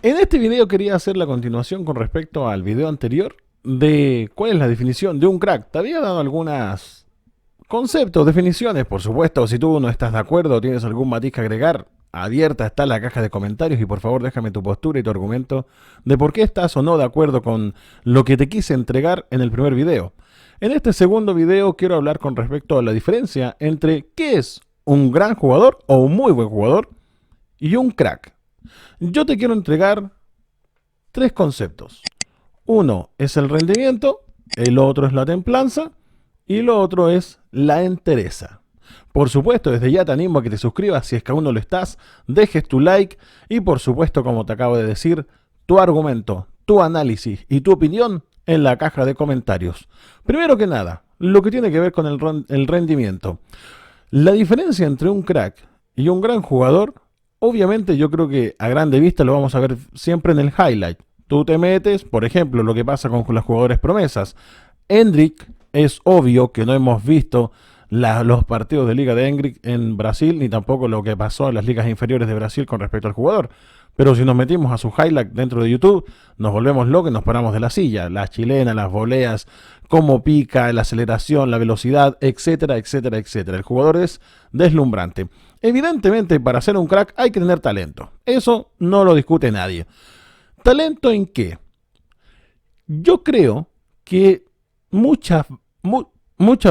En este video quería hacer la continuación con respecto al video anterior de cuál es la definición de un crack. Te había dado algunas conceptos, definiciones, por supuesto. Si tú no estás de acuerdo o tienes algún matiz que agregar, abierta está la caja de comentarios y por favor déjame tu postura y tu argumento de por qué estás o no de acuerdo con lo que te quise entregar en el primer video. En este segundo video quiero hablar con respecto a la diferencia entre qué es un gran jugador o un muy buen jugador y un crack. Yo te quiero entregar tres conceptos. Uno es el rendimiento, el otro es la templanza y lo otro es la entereza. Por supuesto, desde ya te animo a que te suscribas si es que aún no lo estás, dejes tu like y por supuesto, como te acabo de decir, tu argumento, tu análisis y tu opinión en la caja de comentarios. Primero que nada, lo que tiene que ver con el rendimiento. La diferencia entre un crack y un gran jugador, obviamente yo creo que a grande vista lo vamos a ver siempre en el highlight. Tú te metes, por ejemplo, lo que pasa con los jugadores promesas. Endrick, es obvio que no hemos visto los partidos de Liga de Endrick en Brasil, ni tampoco lo que pasó en las ligas inferiores de Brasil con respecto al jugador. Pero si nos metimos a su highlight dentro de YouTube, nos volvemos locos y nos paramos de la silla. Las chilenas, las voleas, cómo pica, la aceleración, la velocidad, etcétera, etcétera, etcétera. El jugador es deslumbrante. Evidentemente, para ser un crack hay que tener talento. Eso no lo discute nadie. ¿Talento en qué? Yo creo que muchas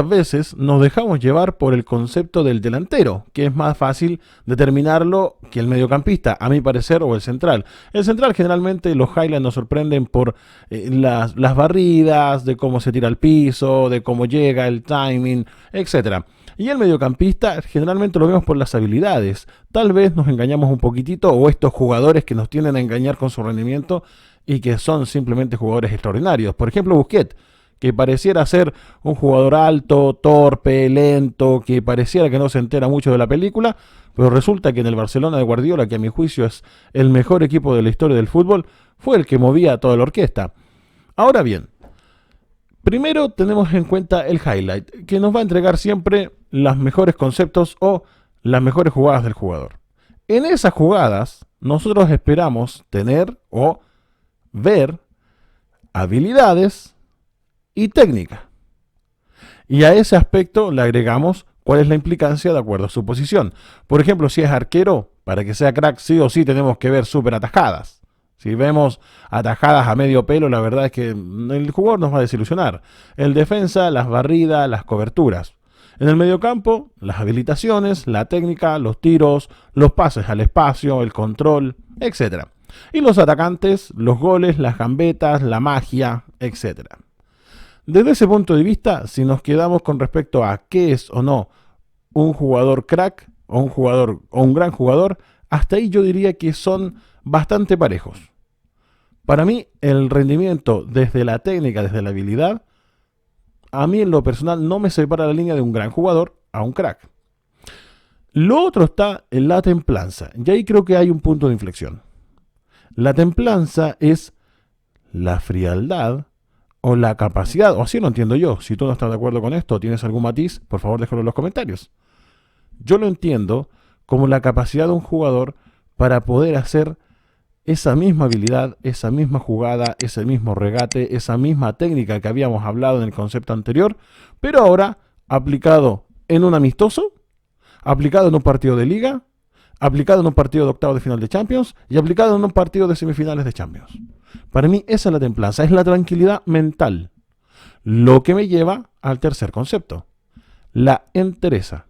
veces nos dejamos llevar por el concepto del delantero, que es más fácil determinarlo que el mediocampista, a mi parecer, o el central. El central generalmente los highlights nos sorprenden por las barridas, de cómo se tira al piso, de cómo llega, el timing, etcétera. Y el mediocampista generalmente lo vemos por las habilidades. Tal vez nos engañamos un poquitito o estos jugadores que nos tienden a engañar con su rendimiento y que son simplemente jugadores extraordinarios. Por ejemplo, Busquets, que pareciera ser un jugador alto, torpe, lento, que pareciera que no se entera mucho de la película, pero resulta que en el Barcelona de Guardiola, que a mi juicio es el mejor equipo de la historia del fútbol, fue el que movía a toda la orquesta. Ahora bien, primero tenemos en cuenta el highlight, que nos va a entregar siempre los mejores conceptos o las mejores jugadas del jugador. En esas jugadas, nosotros esperamos tener o ver habilidades y técnica. Y a ese aspecto le agregamos cuál es la implicancia de acuerdo a su posición. Por ejemplo, si es arquero, para que sea crack sí o sí tenemos que ver súper atajadas. Si vemos atajadas a medio pelo, la verdad es que el jugador nos va a desilusionar. El defensa, las barridas, las coberturas. En el mediocampo, las habilitaciones, la técnica, los tiros, los pases al espacio, el control, etc. Y los atacantes, los goles, las gambetas, la magia, etc. Desde ese punto de vista, si nos quedamos con respecto a qué es o no un jugador crack o un gran jugador, hasta ahí yo diría que son bastante parejos. Para mí, el rendimiento desde la técnica, desde la habilidad, a mí en lo personal no me separa la línea de un gran jugador a un crack. Lo otro está en la templanza, y ahí creo que hay un punto de inflexión. La templanza es la frialdad o la capacidad, o así lo entiendo yo. Si tú no estás de acuerdo con esto o tienes algún matiz, por favor déjalo en los comentarios. Yo lo entiendo como la capacidad de un jugador para poder hacer esa misma habilidad, esa misma jugada, ese mismo regate, esa misma técnica que habíamos hablado en el concepto anterior, pero ahora aplicado en un amistoso, aplicado en un partido de liga, aplicado en un partido de octavos de final de Champions y aplicado en un partido de semifinales de Champions. Para mí esa es la templanza, es la tranquilidad mental. Lo que me lleva al tercer concepto, la entereza.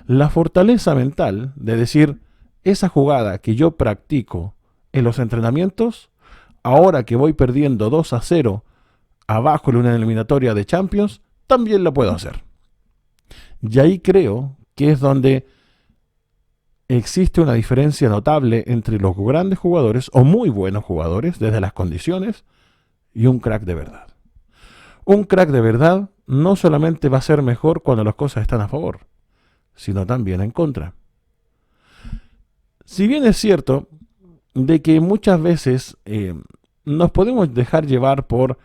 La fortaleza mental de decir, esa jugada que yo practico en los entrenamientos, ahora que voy perdiendo 2-0 abajo en una eliminatoria de Champions, también la puedo hacer. Y ahí creo que es donde existe una diferencia notable entre los grandes jugadores o muy buenos jugadores desde las condiciones y un crack de verdad. Un crack de verdad no solamente va a ser mejor cuando las cosas están a favor, sino también en contra. Si bien es cierto de que muchas veces nos podemos dejar llevar por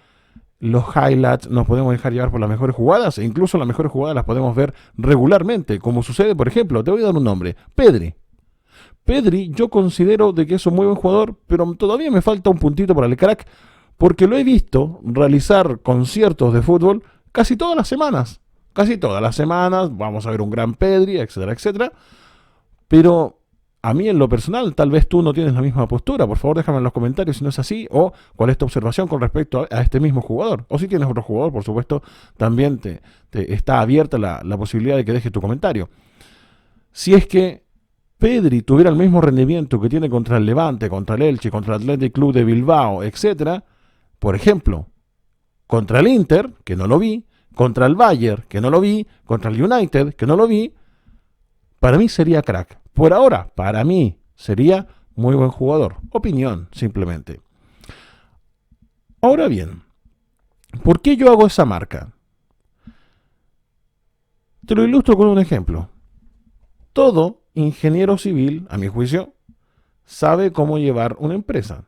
los highlights, nos podemos dejar llevar por las mejores jugadas, e incluso las mejores jugadas las podemos ver regularmente, como sucede, por ejemplo, te voy a dar un nombre, Pedri. Pedri yo considero de que es un muy buen jugador, pero todavía me falta un puntito para el crack, porque lo he visto realizar conciertos de fútbol casi todas las semanas. Casi todas las semanas vamos a ver un gran Pedri, etcétera, etcétera. Pero a mí en lo personal, tal vez tú no tienes la misma postura. Por favor, déjame en los comentarios si no es así o cuál es tu observación con respecto a este mismo jugador. O si tienes otro jugador, por supuesto, también te está abierta la posibilidad de que dejes tu comentario. Si es que Pedri tuviera el mismo rendimiento que tiene contra el Levante, contra el Elche, contra el Athletic Club de Bilbao, etcétera, por ejemplo, contra el Inter, que no lo vi, contra el Bayern, que no lo vi, contra el United, que no lo vi, para mí sería crack. Por ahora, para mí sería muy buen jugador. Opinión, simplemente. Ahora bien, ¿por qué yo hago esa marca? Te lo ilustro con un ejemplo. Todo ingeniero civil, a mi juicio, sabe cómo llevar una empresa.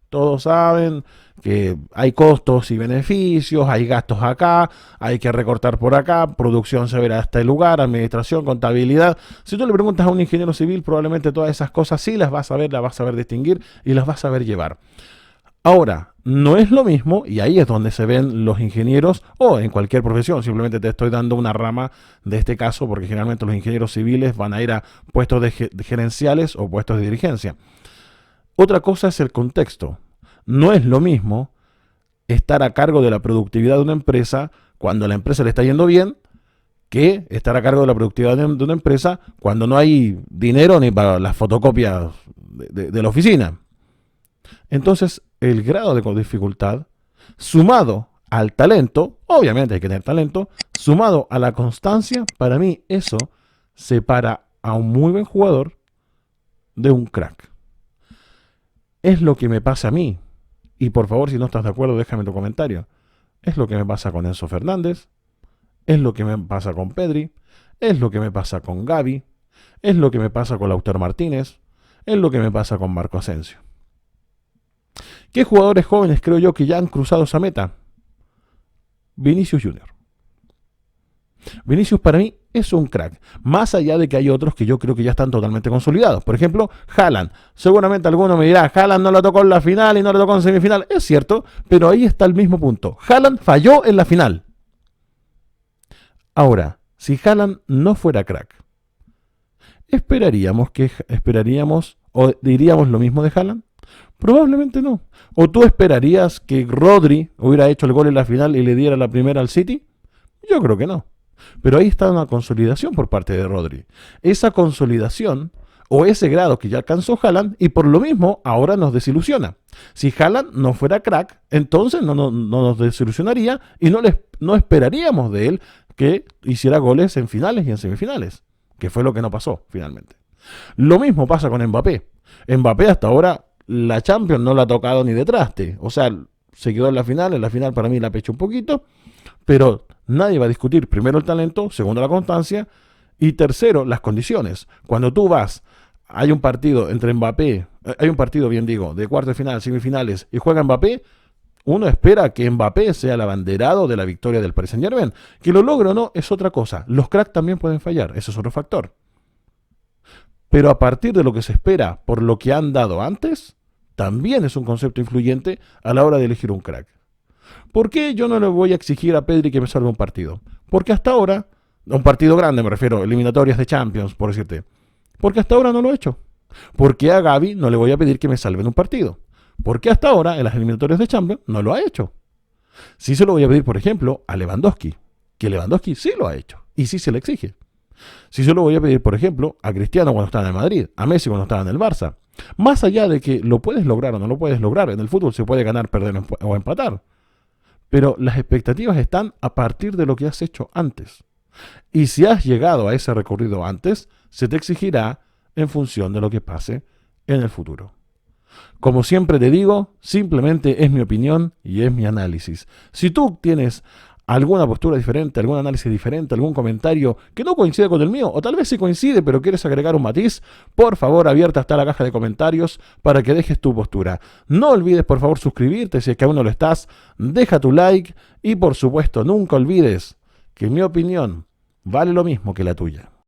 Todos saben que hay costos y beneficios, hay gastos acá, hay que recortar por acá, producción se verá a este lugar, administración, contabilidad. Si tú le preguntas a un ingeniero civil, probablemente todas esas cosas sí las vas a ver distinguir y las vas a ver llevar. Ahora, no es lo mismo, y ahí es donde se ven los ingenieros, o en cualquier profesión, simplemente te estoy dando una rama de este caso, porque generalmente los ingenieros civiles van a ir a puestos de gerenciales o puestos de dirigencia. Otra cosa es el contexto. No es lo mismo estar a cargo de la productividad de una empresa cuando a la empresa le está yendo bien que estar a cargo de la productividad de una empresa cuando no hay dinero ni para las fotocopias de la oficina. Entonces, el grado de dificultad, sumado al talento, obviamente hay que tener talento, sumado a la constancia, para mí eso separa a un muy buen jugador de un crack. Es lo que me pasa a mí. Y por favor, si no estás de acuerdo, déjame tu comentario. Es lo que me pasa con Enzo Fernández, es lo que me pasa con Pedri, es lo que me pasa con Gavi, es lo que me pasa con Lautaro Martínez, es lo que me pasa con Marco Asensio. ¿Qué jugadores jóvenes creo yo que ya han cruzado esa meta? Vinicius Junior. Vinicius para mí es un crack, más allá de que hay otros que yo creo que ya están totalmente consolidados. Por ejemplo, Haaland. Seguramente alguno me dirá, Haaland no lo tocó en la final y no lo tocó en semifinal. Es cierto, pero ahí está el mismo punto. Haaland falló en la final. Ahora, si Haaland no fuera crack, ¿esperaríamos o diríamos lo mismo de Haaland? Probablemente no. ¿O tú esperarías que Rodri hubiera hecho el gol en la final y le diera la primera al City? Yo creo que no. Pero ahí está una consolidación por parte de Rodri. Esa consolidación o ese grado que ya alcanzó Haaland y por lo mismo ahora nos desilusiona. Si Haaland no fuera crack, entonces no nos desilusionaría y no esperaríamos de él que hiciera goles en finales y en semifinales, que fue lo que no pasó finalmente. Lo mismo pasa con Mbappé. Mbappé hasta ahora la Champions no la ha tocado ni de traste. O sea, se quedó en la final para mí la pechó un poquito, pero nadie va a discutir primero el talento, segundo la constancia y tercero las condiciones. Cuando tú vas, hay un partido entre Mbappé, hay un partido, bien digo, de cuartos de final, semifinales y juega Mbappé, uno espera que Mbappé sea el abanderado de la victoria del Paris Saint-Germain. Que lo logre o no es otra cosa. Los cracks también pueden fallar, eso es otro factor. Pero a partir de lo que se espera por lo que han dado antes, también es un concepto influyente a la hora de elegir un crack. ¿Por qué yo no le voy a exigir a Pedri que me salve un partido? Porque hasta ahora, un partido grande me refiero, eliminatorias de Champions, por decirte. Porque hasta ahora no lo he hecho. ¿Por qué a Gavi no le voy a pedir que me salve en un partido? Porque hasta ahora, en las eliminatorias de Champions, no lo ha hecho. Sí se lo voy a pedir, por ejemplo, a Lewandowski, que Lewandowski sí lo ha hecho y sí se le exige. Sí se lo voy a pedir, por ejemplo, a Cristiano cuando estaba en el Madrid, a Messi cuando estaba en el Barça. Más allá de que lo puedes lograr o no lo puedes lograr, en el fútbol se puede ganar, perder o empatar. Pero las expectativas están a partir de lo que has hecho antes. Y si has llegado a ese recorrido antes, se te exigirá en función de lo que pase en el futuro. Como siempre te digo, simplemente es mi opinión y es mi análisis. Si tú tienes alguna postura diferente, algún análisis diferente, algún comentario que no coincide con el mío, o tal vez sí coincide, pero quieres agregar un matiz, por favor, abierta está la caja de comentarios para que dejes tu postura. No olvides, por favor, suscribirte si es que aún no lo estás, deja tu like y, por supuesto, nunca olvides que mi opinión vale lo mismo que la tuya.